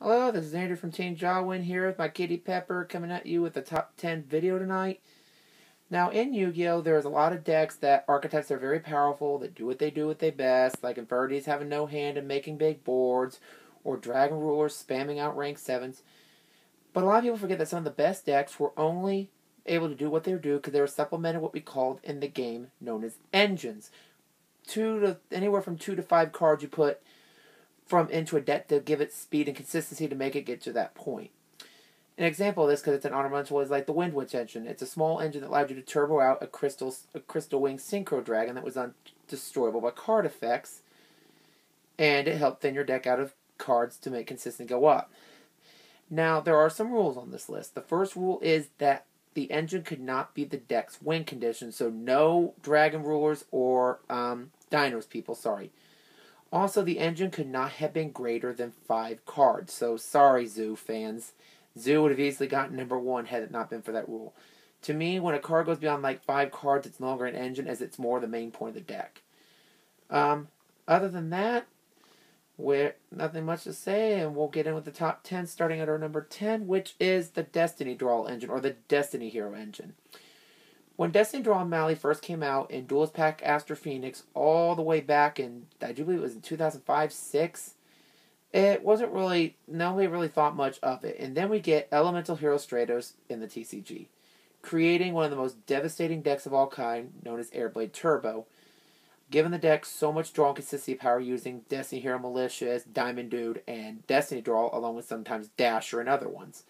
Hello, this is Andrew from Team Jawin here with my kitty Pepper coming at you with the top 10 video tonight. Now in Yu-Gi-Oh! There's a lot of decks that archetypes are very powerful, that do what they do with their best, like Inverti's having no hand and making big boards, or Dragon Rulers spamming out rank 7s. But a lot of people forget that some of the best decks were only able to do what they do because they were supplemented what we called in the game known as engines. Anywhere from 2 to 5 cards you put into a deck to give it speed and consistency to make it get to that point. An example of this, because it's an ornamental, is like the Wind Witch engine. It's a small engine that allowed you to turbo out a Crystal Wing Synchro Dragon that was undestroyable by card effects, and it helped thin your deck out of cards to make consistency go up. Now, there are some rules on this list. The first rule is that the engine could not be the deck's win condition, so no Dragon Rulers or Dinos people, sorry. Also, the engine could not have been greater than 5 cards. So, sorry, Zoo fans. Zoo would have easily gotten number 1 had it not been for that rule. To me, when a card goes beyond like 5 cards, it's no longer an engine, as it's more the main point of the deck. Other than that, nothing much to say, and we'll get in with the top 10, starting at our number 10, which is the Destiny Draw engine, or the Destiny Hero engine. When Destiny Draw and Mally first came out in Duelist Pack Astro Phoenix, all the way back in, I do believe it was in 2005-06, it wasn't really, nobody really thought much of it. And then we get Elemental Hero Stratos in the TCG, creating one of the most devastating decks of all kind, known as Airblade Turbo, giving the deck so much draw and consistency power using Destiny Hero Malicious, Diamond Dude, and Destiny Draw, along with sometimes Dasher and other ones.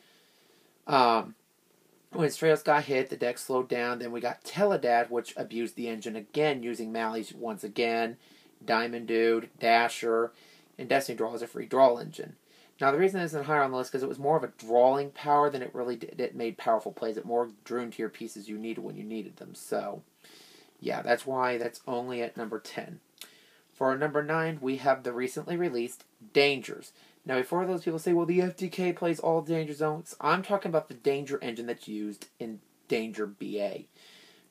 When Stratos got hit, the deck slowed down. Then we got Teledad, which abused the engine again, using Mally's once again, Diamond Dude, Dasher, and Destiny Draw as a free draw engine. Now, the reason it isn't higher on the list is because it was more of a drawing power than it really did. It made powerful plays. It more drew into your pieces you needed when you needed them. So, yeah, that's why that's only at number 10. For our number 9, we have the recently released Dangers. Now, before those people say, well, the FTK plays all Danger Zones, I'm talking about the Danger engine that's used in Danger BA,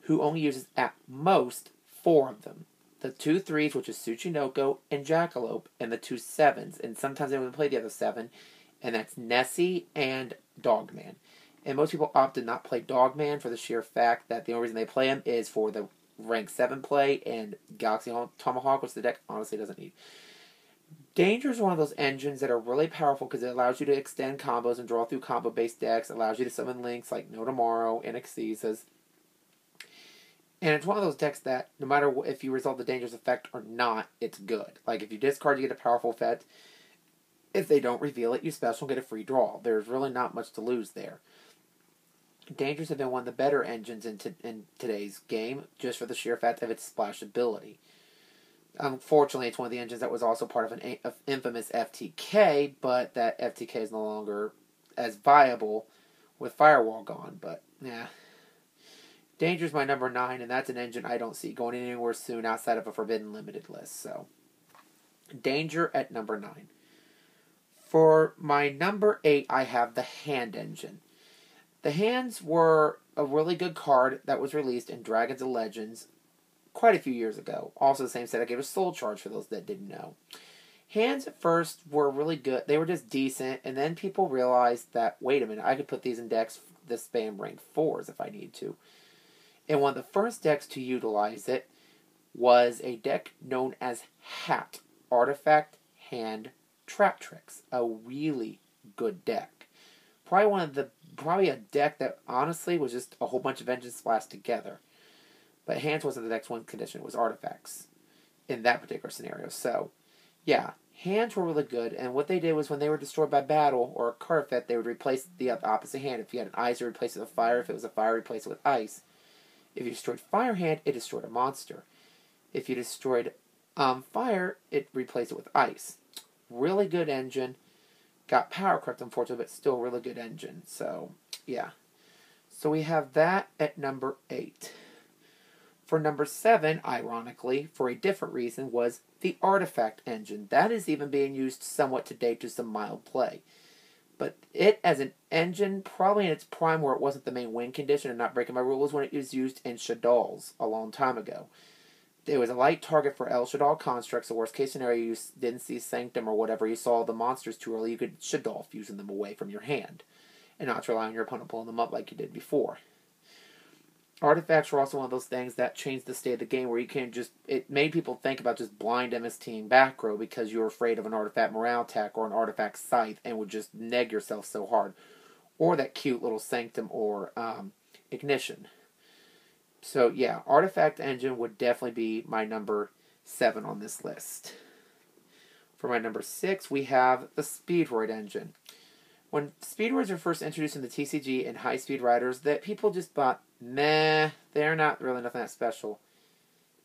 who only uses, at most, 4 of them. The 2 3s, which is Tsuchinoko and Jackalope, and the 2 7s, and sometimes they don't even play the other 7, and that's Nessie and Dogman. And most people opt to not play Dogman for the sheer fact that the only reason they play him is for the rank 7 play and Galaxy Tomahawk, which the deck honestly doesn't need. Danger is one of those engines that are really powerful because it allows you to extend combos and draw through combo-based decks. It allows you to summon links like No Tomorrow and Excesis. And it's one of those decks that, no matter if you resolve the Danger's effect or not, it's good. Like, if you discard, you get a powerful effect. If they don't reveal it, you special get a free draw. There's really not much to lose there. Dangers have been one of the better engines in today's game, just for the sheer fact of its splash ability. Unfortunately, it's one of the engines that was also part of an infamous FTK, but that FTK is no longer as viable with Firewall gone. But, yeah. Danger's my number 9, and that's an engine I don't see going anywhere soon outside of a Forbidden Limited list. So, Danger at number 9. For my number 8, I have the Hand engine. The Hands were a really good card that was released in Dragons and Legends quite a few years ago. Also the same set I gave a Soul Charge for those that didn't know. Hands at first were really good. They were just decent, and then people realized that, wait a minute, I could put these in decks that spam rank 4s if I need to. And one of the first decks to utilize it was a deck known as HAT, Artifact Hand Trap Tricks. A really good deck. Probably a deck that honestly was just a whole bunch of engines splashed together. But Hands wasn't the next one condition, it was Artifacts in that particular scenario. So, yeah, Hands were really good, and what they did was when they were destroyed by battle or a card effect, they would replace the opposite hand. If you had an ice, you replace it with fire. If it was a fire, replace it with ice. If you destroyed Fire Hand, it destroyed a monster. If you destroyed fire, it replaced it with ice. Really good engine. Got power correct, unfortunately, but still a really good engine. So, yeah. So we have that at number 8. For number 7, ironically, for a different reason, was the Artifact engine. That is even being used somewhat today to some mild play. But it, as an engine, probably in its prime where it wasn't the main win condition and not breaking my rules, when it was used in Shaddolls a long time ago. It was a light target for El Shaddai constructs. The worst case scenario, you didn't see Sanctum or whatever, you saw the monsters too early, you could Shaddai fusing them away from your hand and not rely on your opponent pulling them up like you did before. Artifacts were also one of those things that changed the state of the game where you can't just... It made people think about just blind MSTing back row because you were afraid of an artifact morale attack or an artifact scythe and would just neg yourself so hard. Or that cute little Sanctum or Ignition. So yeah, Artifact Engine would definitely be my number 7 on this list. For my number 6, we have the Speedroid Engine. When Speedroids were first introduced in the TCG and high-speed riders, that people just thought, meh, they're not really nothing that special.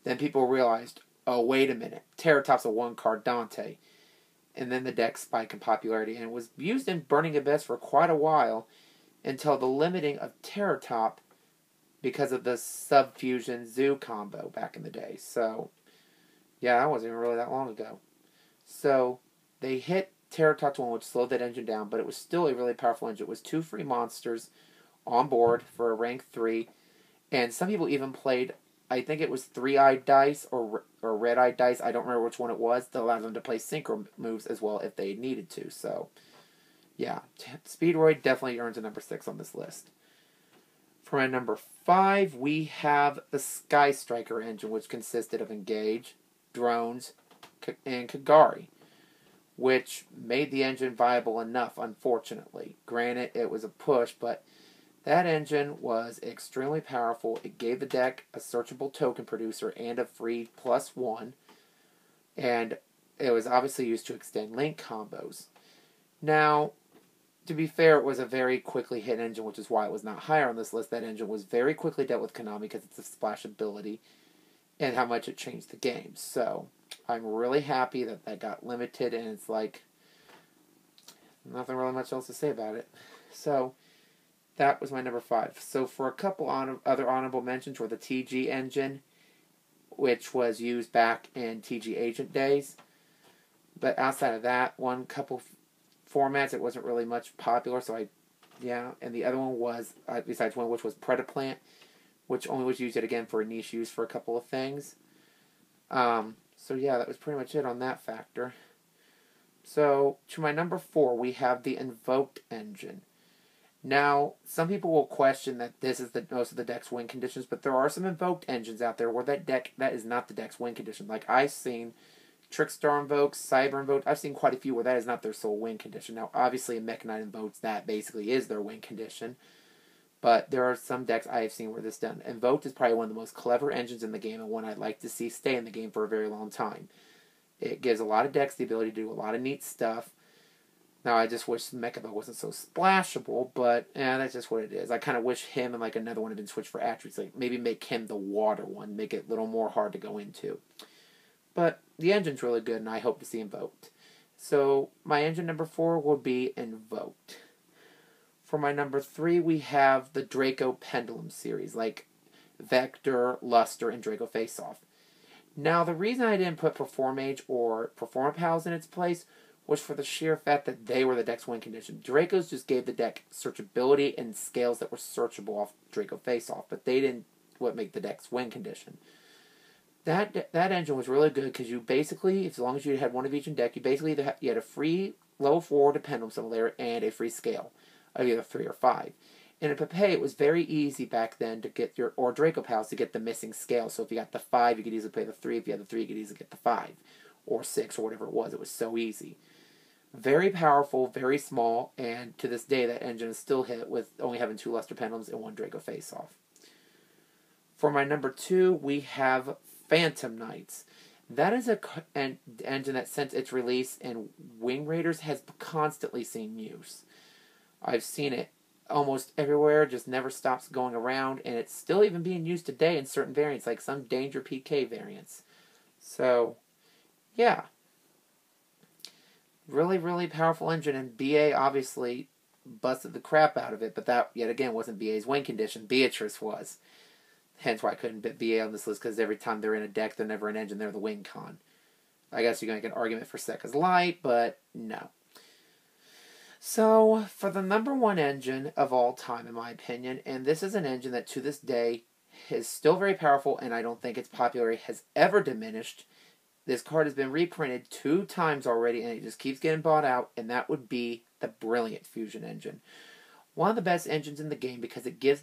Then people realized, oh, wait a minute, Terratop's a one-card Dante. And then the deck spiked in popularity, and it was used in Burning Abyss for quite a while until the limiting of Terratop because of the Subfusion Zoo combo back in the day. So, yeah, that wasn't even really that long ago. So, they hit Terratop 1, which slowed that engine down, but it was still a really powerful engine. It was 2 free monsters on board for a rank 3, and some people even played, I think it was 3-eyed dice or red-eyed dice, I don't remember which one it was, that allowed them to play synchro moves as well if they needed to. So, yeah, Speedroid definitely earns a number 6 on this list. For my number 5, we have the Sky Striker engine, which consisted of Engage, Drones, and Kagari, which made the engine viable enough, unfortunately. Granted, it was a push, but that engine was extremely powerful. It gave the deck a searchable token producer and a free +1, and it was obviously used to extend link combos. Now, to be fair, it was a very quickly hit engine, which is why it was not higher on this list. That engine was very quickly dealt with Konami because it's a splash ability and how much it changed the game. So, I'm really happy that that got limited, and it's like, nothing really much else to say about it. So, that was my number 5. So, for a couple other honorable mentions were the TG engine, which was used back in TG Agent days. But outside of that, couple formats, it wasn't really much popular, so and the other one was, besides one, which was Predaplant, which only was used yet again for a niche use for a couple of things. So yeah, that was pretty much it on that factor. So, to my number 4, we have the Invoked engine. Now, some people will question that this is most of the deck's win conditions, but there are some Invoked engines out there where that is not the deck's win condition. Like, I've seen Trickstar Invoked, Cyber Invoked. I've seen quite a few where that is not their sole win condition. Now, obviously, in Mech Knight Invoked, that basically is their win condition. But there are some decks I have seen where this is done. Invoked is probably one of the most clever engines in the game and one I'd like to see stay in the game for a very long time. It gives a lot of decks the ability to do a lot of neat stuff. Now, I just wish Mechabell wasn't so splashable, but that's just what it is. I kind of wish him and like another one had been switched for attributes. Like maybe make him the water one, make it a little more hard to go into. But the engine's really good, and I hope to see Invoked. So, my engine number 4 will be Invoked. For my number 3, we have the Draco Pendulum series, like Vector, Luster, and Draco Face-Off. Now, the reason I didn't put Performage or Performapals in its place was for the sheer fact that they were the deck's win condition. Dracos just gave the deck searchability and scales that were searchable off Draco Face-Off, but they didn't make the deck's win condition. That engine was really good because you basically, as long as you had one of each in deck, you basically you had a free level 4 Pendulum Simulator and a free scale of either 3 or 5. And in Pepe, it was very easy back then to get or Draco Pals to get the missing scale. So if you got the 5, you could easily play the 3. If you had the 3, you could easily get the 5. Or 6, or whatever it was. It was so easy. Very powerful, very small, and to this day that engine is still hit with only having 2 Luster Pendulums and 1 Draco Face-Off. For my number 2, we have Phantom Knights. That is an engine that since its release in Wing Raiders has constantly seen use. I've seen it almost everywhere, just never stops going around, and it's still even being used today in certain variants, like some Danger PK variants. So, yeah. Really, really powerful engine, and BA obviously busted the crap out of it, but that, yet again, wasn't BA's win condition. Beatrice was. Hence why I couldn't put BA on this list, because every time they're in a deck, they're never an engine, they're the win con. I guess you can make an argument for Sekka's Light, but no. So, for the number 1 engine of all time, in my opinion, and this is an engine that to this day is still very powerful, and I don't think its popularity has ever diminished. This card has been reprinted 2 times already, and it just keeps getting bought out, and that would be the Brilliant Fusion engine. One of the best engines in the game because it gives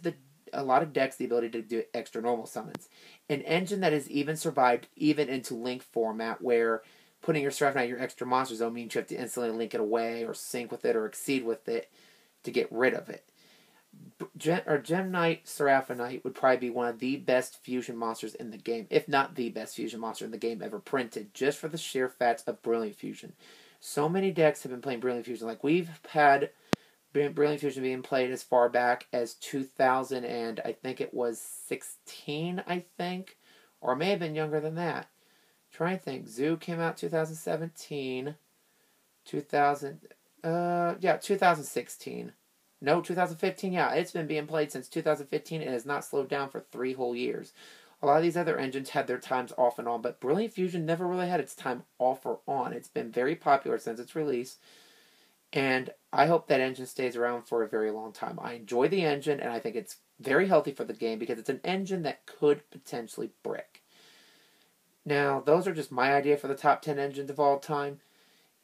a lot of decks the ability to do extra normal summons. An engine that has even survived even into link format, where putting your Seraph Knight, your extra monster zone, means you have to instantly link it away or sync with it or exceed with it to get rid of it. Gem Knight, Seraph Knight would probably be one of the best fusion monsters in the game, if not the best fusion monster in the game ever printed, just for the sheer facts of Brilliant Fusion. So many decks have been playing Brilliant Fusion. Like, we've had Brilliant Fusion being played as far back as 2000, and I think it was 16, I think, or it may have been younger than that. Try and think. Zoo came out 2017. 2016. No, 2015, yeah. It's been being played since 2015 and has not slowed down for 3 whole years. A lot of these other engines had their times off and on, but Brilliant Fusion never really had its time off or on. It's been very popular since its release, and I hope that engine stays around for a very long time. I enjoy the engine, and I think it's very healthy for the game because it's an engine that could potentially brick. Now, those are just my idea for the top 10 engines of all time.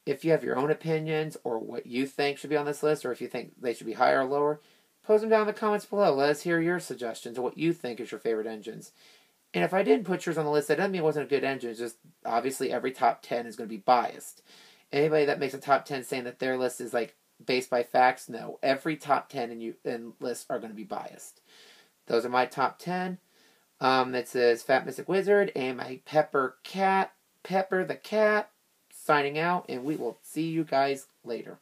If you have your own opinions or what you think should be on this list, or if you think they should be higher or lower, post them down in the comments below. Let us hear your suggestions of what you think is your favorite engines. And if I didn't put yours on the list, that doesn't mean it wasn't a good engine. It's just, obviously, every top 10 is going to be biased. Anybody that makes a top 10 saying that their list is, like, based by facts, no. Every top 10 in lists are going to be biased. Those are my top 10. It says Fat Mystic Wizard and my Pepper the Cat, signing out, and we will see you guys later.